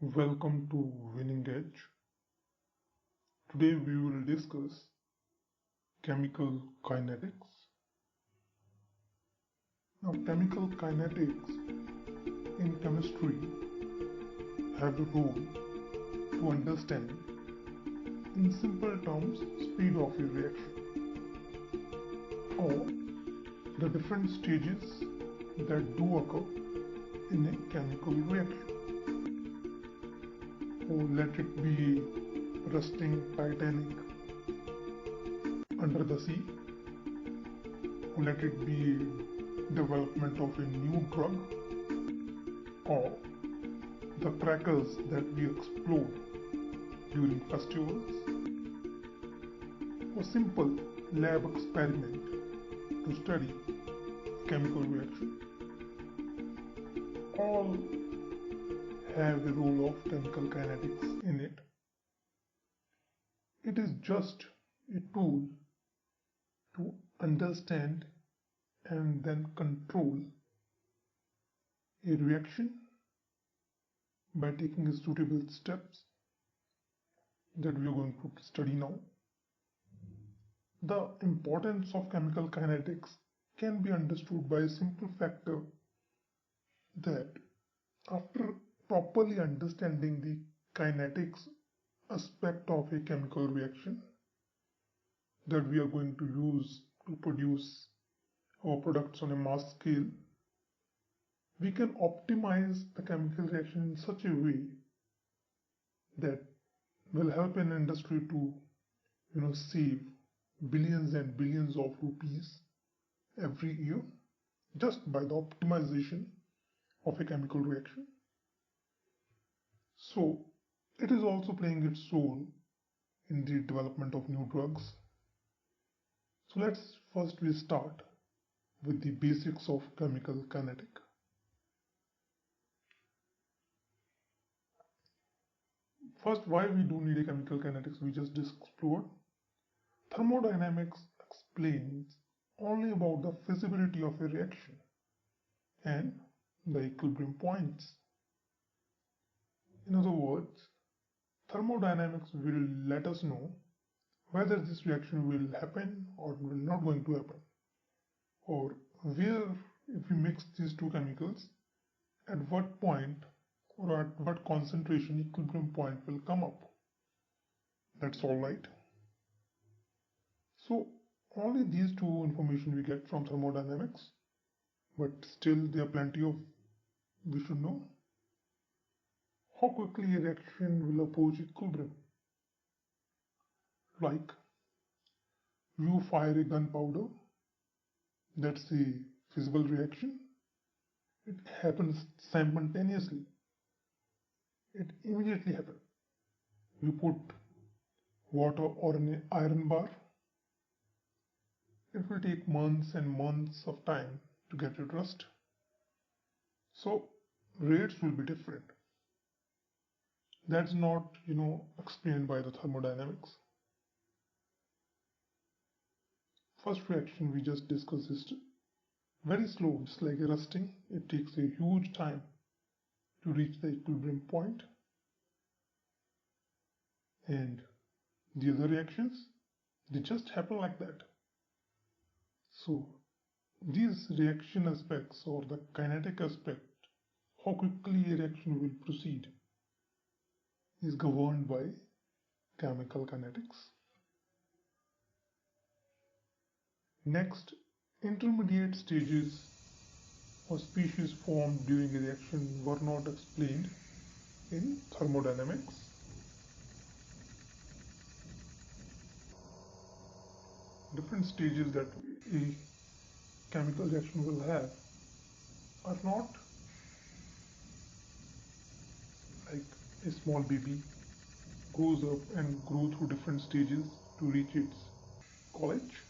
Welcome to Winning Edge. Today we will discuss chemical kinetics. Now, chemical kinetics in chemistry have a role to understand, in simple terms, speed of a reaction or the different stages that do occur in a chemical reaction. Or let it be rusting Titanic under the sea, or let it be development of a new drug, or the crackers that we explode during festivals, or simple lab experiment to study chemical reaction. All have a role of chemical kinetics in it. It is just a tool to understand and then control a reaction by taking suitable steps that we are going to study now. The importance of chemical kinetics can be understood by a simple factor that after properly understanding the kinetics aspect of a chemical reaction that we are going to use to produce our products on a mass scale, we can optimize the chemical reaction in such a way that will help an industry to save billions and billions of rupees every year just by the optimization of a chemical reaction. So it is also playing its role in the development of new drugs. So let's first we start with the basics of chemical kinetic. First, why we do need a chemical kinetics we just explored. Thermodynamics explains only about the feasibility of a reaction and the equilibrium points. In other words, thermodynamics will let us know whether this reaction will happen or will not going to happen, or where, if we mix these two chemicals, at what point or at what concentration equilibrium point will come up. That's all right. So only these two information we get from thermodynamics, but still there are plenty of we should know. How quickly a reaction will approach equilibrium. Like you fire a gunpowder, that's a feasible reaction. It happens simultaneously. It immediately happens. You put water or an iron bar, it will take months and months of time to get it rust. So rates will be different. That's not, explained by the thermodynamics. First reaction we just discussed is very slow, just like a rusting. It takes a huge time to reach the equilibrium point. And the other reactions, they just happen like that. So these reaction aspects or the kinetic aspect, how quickly a reaction will proceed, is governed by chemical kinetics. Next, intermediate stages or species formed during a reaction were not explained in thermodynamics. Different stages that a chemical reaction will have are not like a small baby grows up and grows through different stages to reach its college.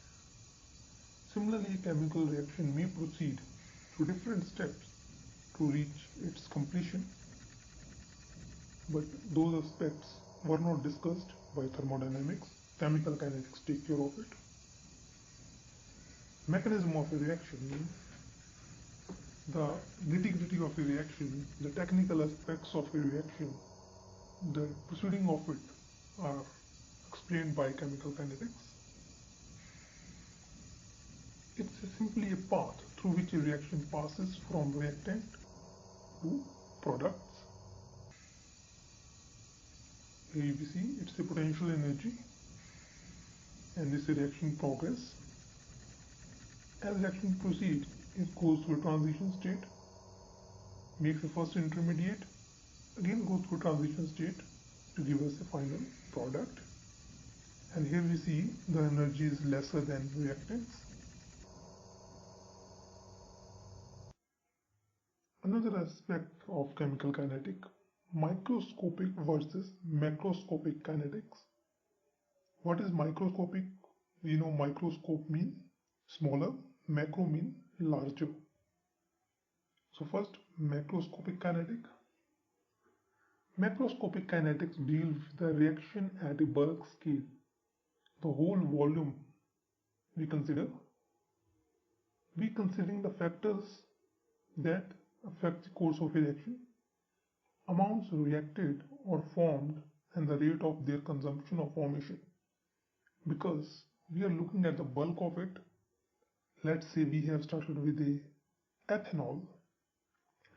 Similarly, a chemical reaction may proceed through different steps to reach its completion, but those aspects were not discussed by thermodynamics. Chemical kinetics take care of it. Mechanism of a reaction, the nitty-gritty of a reaction, the technical aspects of a reaction the proceeding of it are explained by chemical kinetics. It's simply a path through which a reaction passes from reactant to products. Here you see it's a potential energy and this reaction progress. As reaction proceeds, it goes through a transition state, makes a first intermediate, again goes through a transition state to give us a final product. And here we see the energy is lesser than reactants. Another aspect of chemical kinetic, microscopic versus macroscopic kinetics. What is microscopic? We know microscope mean smaller, macro mean larger. So first, macroscopic kinetic. Macroscopic kinetics deal with the reaction at a bulk scale. The whole volume we consider. We considering the factors that affect the course of a reaction, amounts reacted or formed, and the rate of their consumption or formation. Because we are looking at the bulk of it, let's say we have started with a ethanol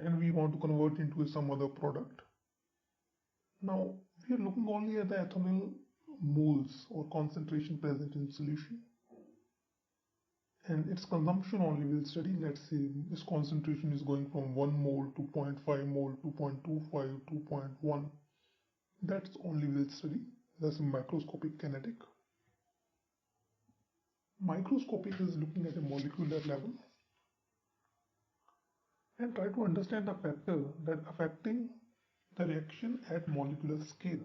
and we want to convert into some other product. Now we are looking only at the ethanol moles or concentration present in solution, and its consumption only will study. Let's say this concentration is going from 1 mole to 0.5 mole to 0.25 to 0.1. That's only will study. That's a macroscopic kinetic. Microscopic is looking at a molecular level and try to understand the factor that affecting the reaction at molecular scale.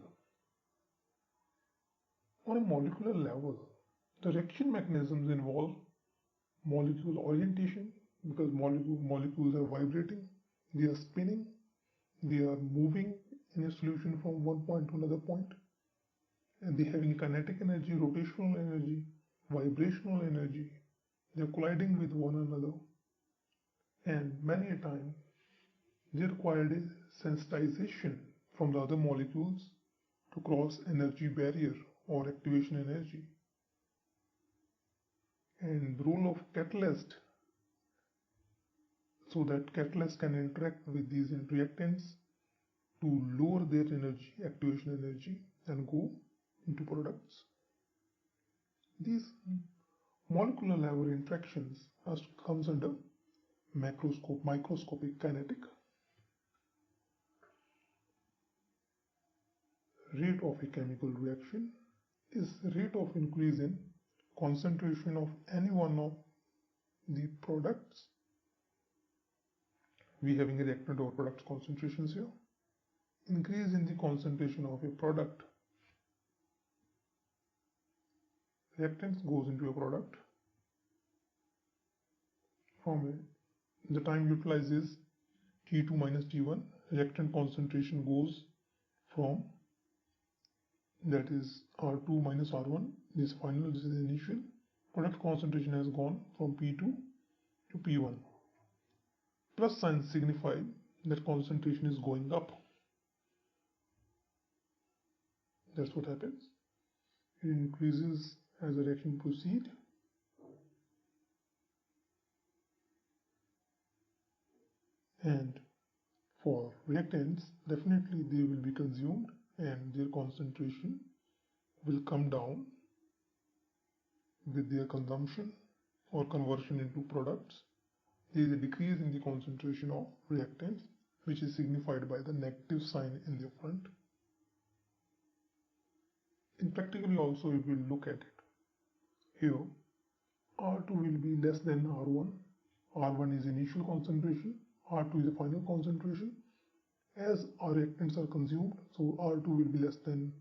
On a molecular level, the reaction mechanisms involve molecule orientation, because molecules are vibrating, they are spinning, they are moving in a solution from one point to another point, and they having kinetic energy, rotational energy, vibrational energy. They are colliding with one another, and many a time they required a sensitization from the other molecules to cross energy barrier or activation energy. And the role of catalyst, so that catalyst can interact with these reactants to lower their energy, activation energy, and go into products. These molecular level interactions comes under microscopic kinetic. Rate of a chemical reaction is rate of increase in concentration of any one of the products. We having a reactant or product concentrations here. Increase in the concentration of a product. Reactants goes into a product. From the time utilizes T2 minus T1, reactant concentration goes from, that is R2 minus R1, this final, this is initial. Product concentration has gone from P2 to P1. Plus sign signify that concentration is going up. That's what happens. It increases as the reaction proceeds. And for reactants, definitely they will be consumed and their concentration will come down with their consumption or conversion into products. There is a decrease in the concentration of reactants, which is signified by the negative sign in the front. In practically also, if we look at it, here R2 will be less than R1. R1 is initial concentration, R2 is the final concentration. As our reactants are consumed, so R2 will be less than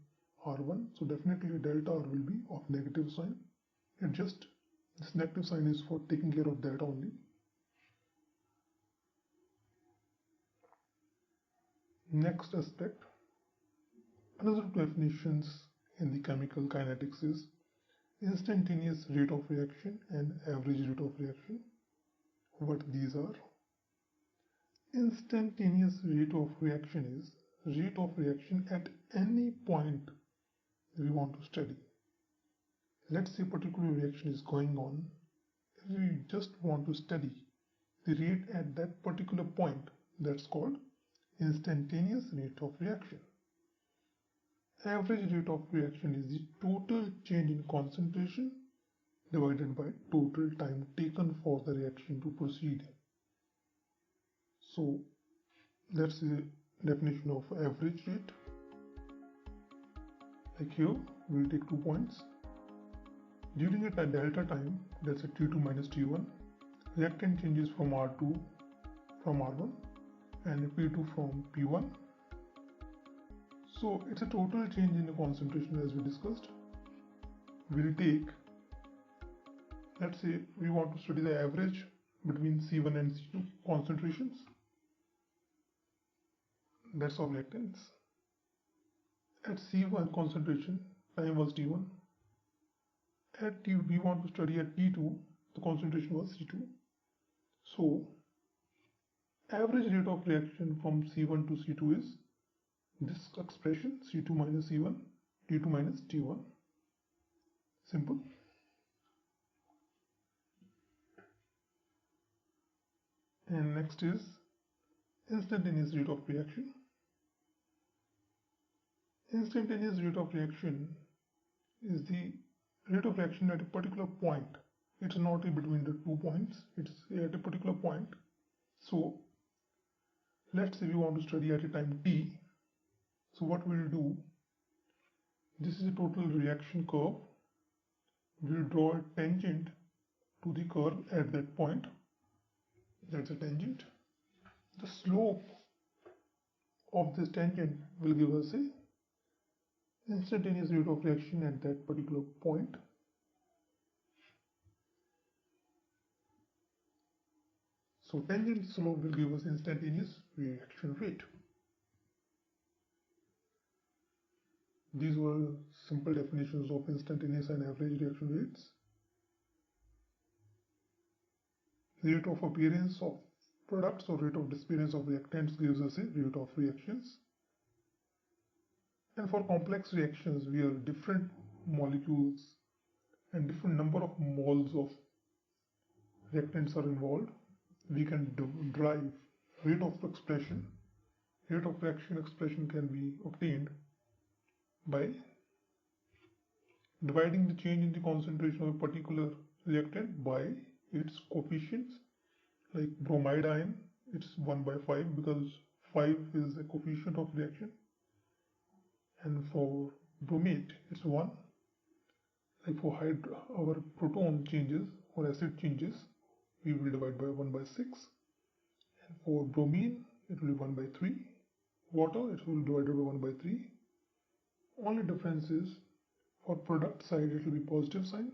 R1, so definitely delta R will be of negative sign. And just this negative sign is for taking care of that only. Next aspect, another definitions in the chemical kinetics is instantaneous rate of reaction and average rate of reaction. What these are? Instantaneous rate of reaction is rate of reaction at any point we want to study. Let's say a particular reaction is going on. We just want to study the rate at that particular point. That's called instantaneous rate of reaction. Average rate of reaction is the total change in concentration divided by total time taken for the reaction to proceed. So that's the definition of average rate. Like here, we'll take 2 points. During a delta time, that's a T2 minus T1, reactant changes from R2 from R1 and P2 from P1. So it's a total change in the concentration as we discussed. We'll take, let's say we want to study the average between C1 and C2 concentrations. That's our reactants. At C1 concentration, time was T1. At T, we want to study at T2, the concentration was C2. So, average rate of reaction from C1 to C2 is this expression, C2 minus C1, T2 minus T1. Simple. And next is instantaneous rate of reaction. Instantaneous rate of reaction is the rate of reaction at a particular point. It's not between the 2 points, it's at a particular point. So let's say we want to study at a time t. So what we'll do, this is a total reaction curve. We'll draw a tangent to the curve at that point. That's a tangent. The slope of this tangent will give us a instantaneous rate of reaction at that particular point. So tangent slope will give us instantaneous reaction rate. These were simple definitions of instantaneous and average reaction rates. Rate of appearance of products or rate of disappearance of reactants gives us a rate of reactions. And for complex reactions where different molecules and different number of moles of reactants are involved, we can derive rate of expression. Rate of reaction expression can be obtained by dividing the change in the concentration of a particular reactant by its coefficients. Like bromide ion, it's 1 by 5 because 5 is the coefficient of reaction. And for bromate, it's 1. Like for our proton changes or acid changes, we will divide by 1 by 6. And for bromine, it will be 1 by 3. Water, it will be divided by 1 by 3. Only difference is for product side, it will be positive sign.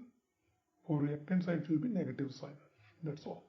For reactant side, it will be negative sign. That's all.